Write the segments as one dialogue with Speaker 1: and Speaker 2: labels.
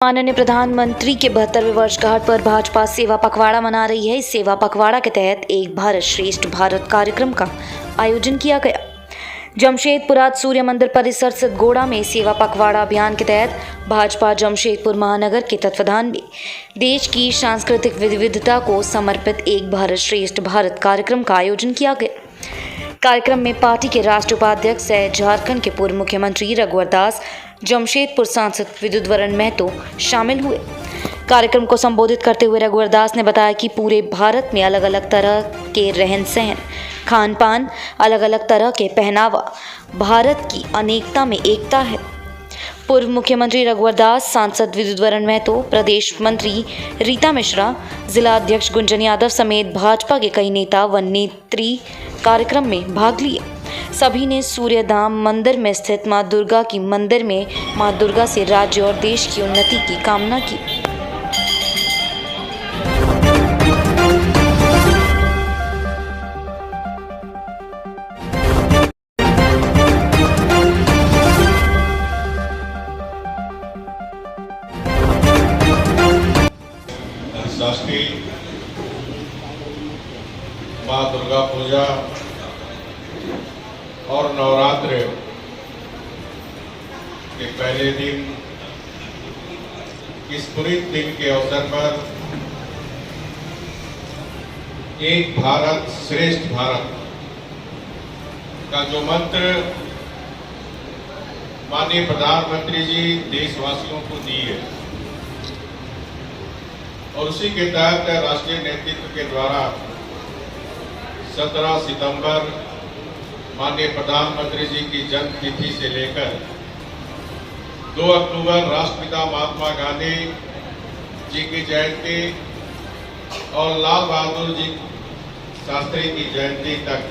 Speaker 1: माननीय प्रधानमंत्री के 72वें वर्षगांठ पर भाजपा सेवा पखवाड़ा मना रही है। इस सेवा पखवाड़ा के तहत एक भारत श्रेष्ठ भारत कार्यक्रम का आयोजन किया गया। जमशेदपुरा सूर्य मंदिर परिसर सतगोड़ा में सेवा पखवाड़ा अभियान के तहत भाजपा जमशेदपुर महानगर के तत्वाधान में देश की सांस्कृतिक विविधता को समर्पित एक भारत श्रेष्ठ भारत कार्यक्रम का आयोजन किया गया। कार्यक्रम में पार्टी के राष्ट्रीय उपाध्यक्ष सह झारखंड के पूर्व मुख्यमंत्री रघुवर दास, जमशेदपुर सांसद विद्युद्वरण महतो शामिल हुए। कार्यक्रम को संबोधित करते हुए रघुवर दास ने बताया कि पूरे भारत में अलग अलग तरह के रहन सहन, खान पान, अलग अलग तरह के पहनावा भारत की अनेकता में एकता है। पूर्व मुख्यमंत्री रघुवर दास, सांसद विद्युद्वरण महतो, प्रदेश मंत्री रीता मिश्रा, जिला अध्यक्ष गुंजन यादव समेत भाजपा के कई नेता व नेत्री कार्यक्रम में भाग लिए। सभी ने सूर्य धाम मंदिर में स्थित मां दुर्गा की मंदिर में मां दुर्गा से राज्य और देश की उन्नति की कामना की।
Speaker 2: षष्ठी, माँ दुर्गा पूजा और नवरात्र के पहले दिन इस पुनीत दिन के अवसर पर एक भारत श्रेष्ठ भारत का जो मंत्र माननीय प्रधानमंत्री जी देशवासियों को दिए और उसी के तहत राष्ट्रीय नेतृत्व के द्वारा 17 सितंबर माननीय प्रधानमंत्री जी की जन्म तिथि से लेकर 2 अक्टूबर राष्ट्रपिता महात्मा गांधी जी की जयंती और लाल बहादुर जी शास्त्री की जयंती तक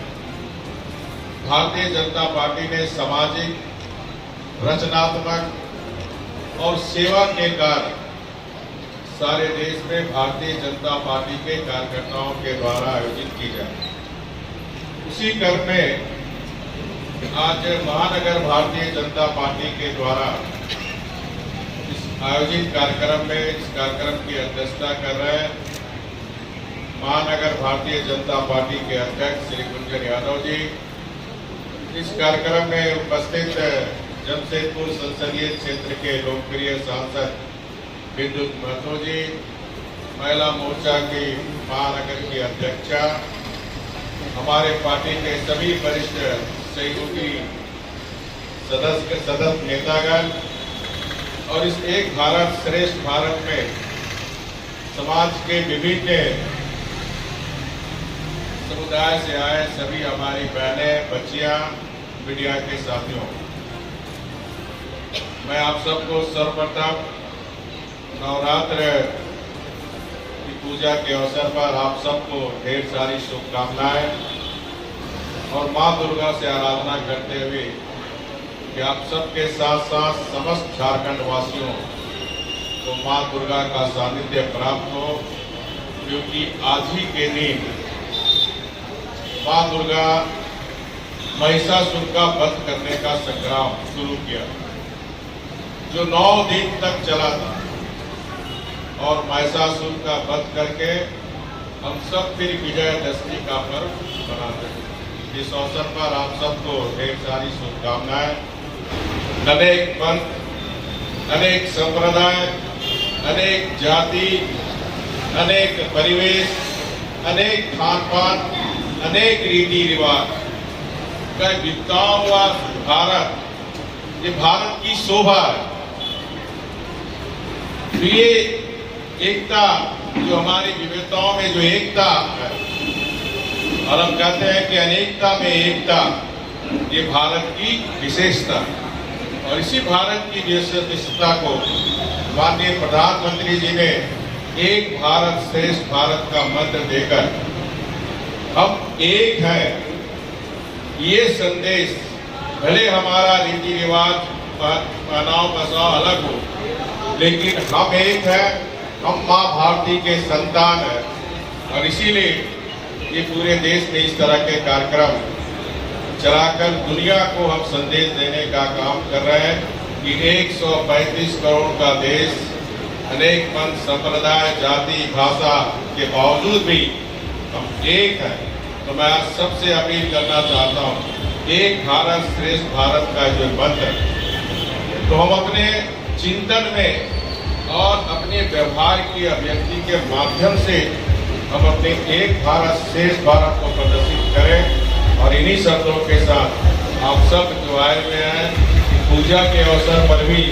Speaker 2: भारतीय जनता पार्टी ने सामाजिक, रचनात्मक और सेवा के कार्य सारे देश में भारतीय जनता पार्टी के कार्यकर्ताओं के द्वारा आयोजित की जाए। उसी क्रम में आज महानगर भारतीय जनता पार्टी के द्वारा इस आयोजित कार्यक्रम में इस कार्यक्रम की अध्यक्षता कर रहे हैं महानगर भारतीय जनता पार्टी के अध्यक्ष श्री गुंजन यादव जी। इस कार्यक्रम में उपस्थित जमशेदपुर संसदीय क्षेत्र के लोकप्रिय सांसद विद्युत महतो जी, महिला मोर्चा की महानगर की अध्यक्षा, हमारे पार्टी के सभी वरिष्ठ सहयोगी सदस्य नेतागण और इस एक भारत श्रेष्ठ भारत में समाज के विभिन्न समुदाय से आए सभी हमारी बहनें, बच्चियां, मीडिया के साथियों, मैं आप सबको सर्वप्रथम नवरात्र की पूजा के अवसर पर आप सबको ढेर सारी शुभकामनाएं और मां दुर्गा से आराधना करते हुए कि आप सबके साथ साथ समस्त झारखंड वासियों को मां दुर्गा का सानिध्य प्राप्त हो, क्योंकि आज ही के दिन मां दुर्गा महिषासुर का वध करने का संग्राम शुरू किया जो 9 दिन तक चला था और महिषासुर का वध करके हम सब फिर विजयदशमी का पर्व मनाते हैं। इस अवसर पर आप सबको ढेर सारी शुभकामनाएं। अनेक पंथ, अनेक संप्रदाय, अनेक जाति, अनेक परिवेश, अनेक खान पान, अनेक रीति रिवाज का विविधता हुआ भारत, ये भारत की शोभा है। तो ये एकता जो हमारी विविधताओं में जो एकता है, और हम कहते हैं कि अनेकता में एकता, ये भारत की विशेषता है। और इसी भारत की विशेषता को माननीय प्रधानमंत्री जी ने एक भारत श्रेष्ठ भारत का मंत्र देकर हम एक हैं ये संदेश, भले हमारा रीति रिवाज पहनाव बसाव अलग हो, लेकिन हम एक हैं, हम माँ भारती के संतान हैं। और इसीलिए ये पूरे देश में इस तरह के कार्यक्रम चलाकर दुनिया को हम संदेश देने का काम कर रहे हैं कि 135 करोड़ का देश अनेक पंथ संप्रदाय जाति भाषा के बावजूद भी हम एक हैं। तो मैं आज सबसे अपील करना चाहता हूँ, एक भारत श्रेष्ठ भारत का जो मंत्र है, तो हम अपने चिंतन में और अपने व्यवहार की अभिव्यक्ति के माध्यम से हम अपने एक भारत श्रेष्ठ भारत को प्रदर्शित करें। और इन्हीं शब्दों के साथ आप सब जो आए हुए हैं, पूजा के अवसर पर भी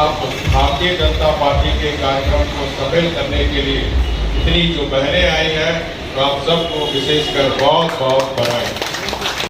Speaker 2: आप भारतीय जनता पार्टी के कार्यक्रम को सफल करने के लिए इतनी जो बहनें आई हैं, तो आप सबको विशेषकर बहुत बहुत बधाई।